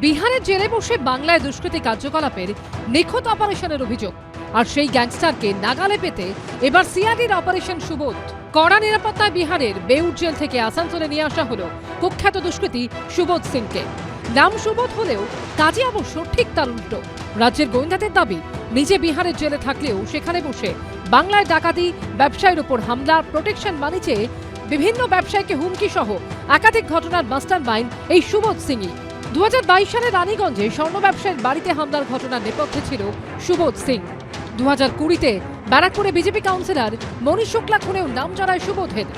বিহারের জেলে বসে বাংলায় দুষ্কৃতী কার্যকলাপের নিখুঁত অপারেশনের অভিযোগ, আর সেই গ্যাংস্টারকে নাগালে পেতে এবার সিআইডির অপারেশন সুবোধ। কড়া নিরাপত্তায় বিহারের বেউর জেল থেকে আসানসোলে নিয়ে আসা হলো কুখ্যাত দুষ্কৃতী সুবোধ সিংকে। নাম সুবোধ হলেও কাজে অবশ্য ঠিক তার উল্টো। রাজ্যের গোয়েন্দাদের দাবি, নিজে বিহারের জেলে থাকলেও সেখানে বসে বাংলায় ডাকাতি, ব্যবসায়ীর উপর হামলা, প্রোটেকশন মানি চেয়ে বিভিন্ন ব্যবসায়ীকে হুমকি সহ একাধিক ঘটনার মাস্টার মাইন্ড এই সুবোধ সিংই। 2022 সালে রানীগঞ্জে স্বর্ণ ব্যবসায়ীর বাড়িতে হামলার ঘটনার নেপথ্যে ছিল সুবোধ সিং। 2020-তে ব্যারাকপুরে বিজেপি কাউন্সিলর মনীষ শুক্লা খুনেও নাম জড়ায় সুবোধের।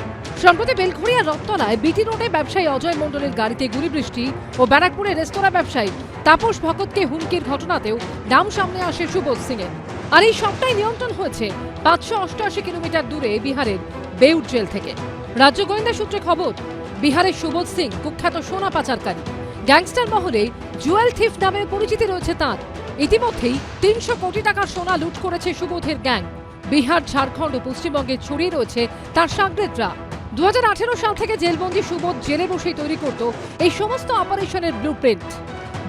সম্প্রতি বেলঘড়িয়া রথতলায় বিটি রোডে ব্যবসায়ী অজয় মণ্ডলের গাড়িতে গুলিবৃষ্টি ও ব্যারাকপুরে রেস্তোরাঁ ব্যবসায়ী তাপস ভকতকে হুমকির ঘটনাতেও নাম সামনে আসে সুবোধ সিংয়ের। আর এই সবটাই নিয়ন্ত্রণ হয়েছে 588 কিলোমিটার দূরে বিহারের বেউর জেল থেকে। রাজ্য গোয়েন্দা সূত্রে খবর, বিহারের সুবোধ সিং কুখ্যাত সোনা পাচারকারী। গ্যাংস্টার মহলে জুয়েল থিফ নামে পরিচিতি রয়েছে তাঁর। ইতিমধ্যেই 300 কোটি টাকার সোনা লুট করেছে সুবোধের গ্যাং। বিহার, ঝাড়খণ্ড ও পশ্চিমবঙ্গে ছড়িয়ে রয়েছে তার সাগরেদরা। 2018 সাল থেকে জেলবন্দি সুবোধ জেলে বসেই তৈরি করত এই সমস্ত অপারেশনের ব্লুপ্রিন্ট।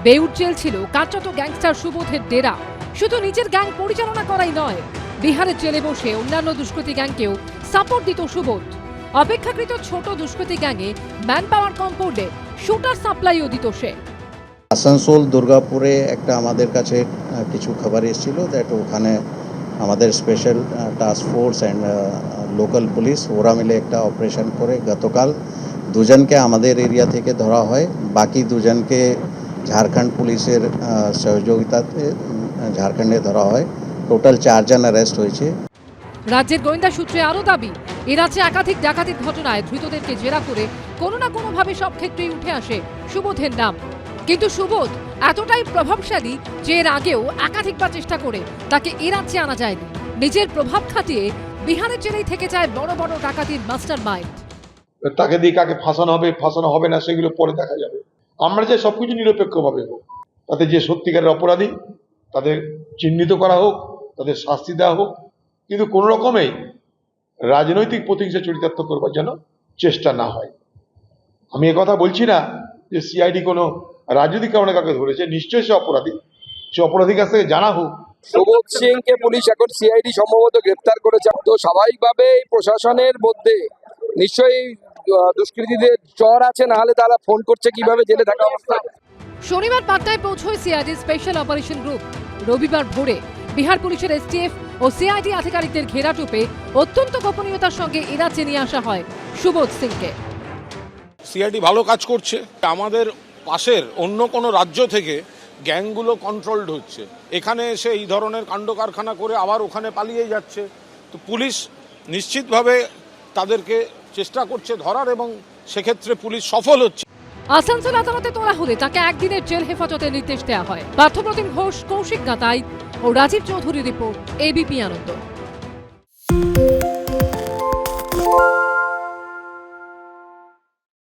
বেউর জেল ছিল কার্যত গ্যাংস্টার সুবোধের ডেরা। শুধু নিজের গ্যাং পরিচালনা করাই নয়, বিহারের জেলে বসে অন্যান্য দুষ্কৃতী গ্যাংকেও সাপোর্ট দিত সুবোধ। অপেক্ষাকৃত ছোট দুষ্কৃতী গ্যাংয়ে ম্যান পাওয়ার কম পড়লে শুটার সাপ্লাইও দিত সে। আসানসোল দুর্গাপুরে একটা আমাদের কাছে কিছু খবর এসেছিল দ্যাট ওখানে আমাদের special task force and local police ওরা মিলে একটা অপারেশন করে গতকাল দুজনকে আমাদের এরিয়া থেকে ধরা হয়, বাকি দুজনকে ঝাড়খণ্ড পুলিশের সহযোগিতাতে ঝাড়খণ্ডে ধরা হয়। টোটাল 4 জন অ্যারেস্ট হয়েছে। রাজ্যের গোয়েন্দা সূত্রে আরও দাবি, এ রাজ্যে একাধিক ডাকাতির ঘটনায় ধৃতদেরকে জেরা করে কোনো না কোনোভাবে সব ক্ষেত্রেই উঠে আসে সুবোধের নাম। কিন্তু সুবোধ এতটাই প্রভাবশালী যে এর আগেও একাধিকবার চেষ্টা করে তাকে এ রাজ্যে আনা যায়নি। নিজের প্রভাব খাটিয়ে বিহারের জেলেই থেকে যায় বড় বড় ডাকাতির মাস্টার মাইন্ড। তাকে দিয়ে কাকে ফাঁসানো হবে না সেগুলো পরে দেখা যাবে। আমরা যে সবকিছু নিরপেক্ষভাবে হোক, তাতে যে সত্যিকারের অপরাধী তাদের চিহ্নিত করা হোক, তাদের শাস্তি দেওয়া হোক, কিন্তু কোন রকমেই রাজনৈতিক প্রতিহিংসা চরিতার্থ করবার যেন চেষ্টা না হয়। আমি কথা বলছি না যে সিআইডি কোনো রাজনৈতিক কারণে কাকে ধরেছে, নিশ্চয়ই সে অপরাধী, সে অপরাধীর কাছ থেকে জানা হোক। সুবোধ সিংকে পুলিশ এখন সিআইডি সম্ভবত গ্রেপ্তার করেছে। তো স্বাভাবিকভাবে প্রশাসনের মধ্যে নিশ্চয়ই দুষ্কৃতীদের চর আছে, না হলে তারা ফোন করছে কিভাবে জেলে থাকা অবস্থায়। শনিবার পাটনায় পৌঁছয় সিআইডি স্পেশাল অপারেশন গ্রুপ। রবিবার ভোরে বিহার পুলিশের এসটিএফ ও সিআইডি আধিকারিকদের ঘেরাটোপে অত্যন্ত গোপনীয়তার সঙ্গে এ রাজ্যে নিয়ে আসা হয় সুবোধ সিংকে। সিআইডি ভালো কাজ করছে। আমাদের পাশের অন্য কোনো রাজ্য থেকে গ্যাংগুলো কন্ট্রোলড হচ্ছে, এখানে এসে এই ধরনের কাণ্ড কারখানা করে আবার ওখানে পালিয়ে যাচ্ছে। তো পুলিশ নিশ্চিতভাবে তাদেরকে চেষ্টা করছে ধরার, এবং সেক্ষেত্রে পুলিশ সফল হচ্ছে। আসানসোল আদালতে তোলা হলে তাকে একদিনের জেল হেফাজতের নির্দেশ দেওয়া হয়। পার্থপ্রতিম ঘোষ, কৌশিক গাতাই ও রাজীব চৌধুরী রিপোর্ট, এবিপি আনন্দ।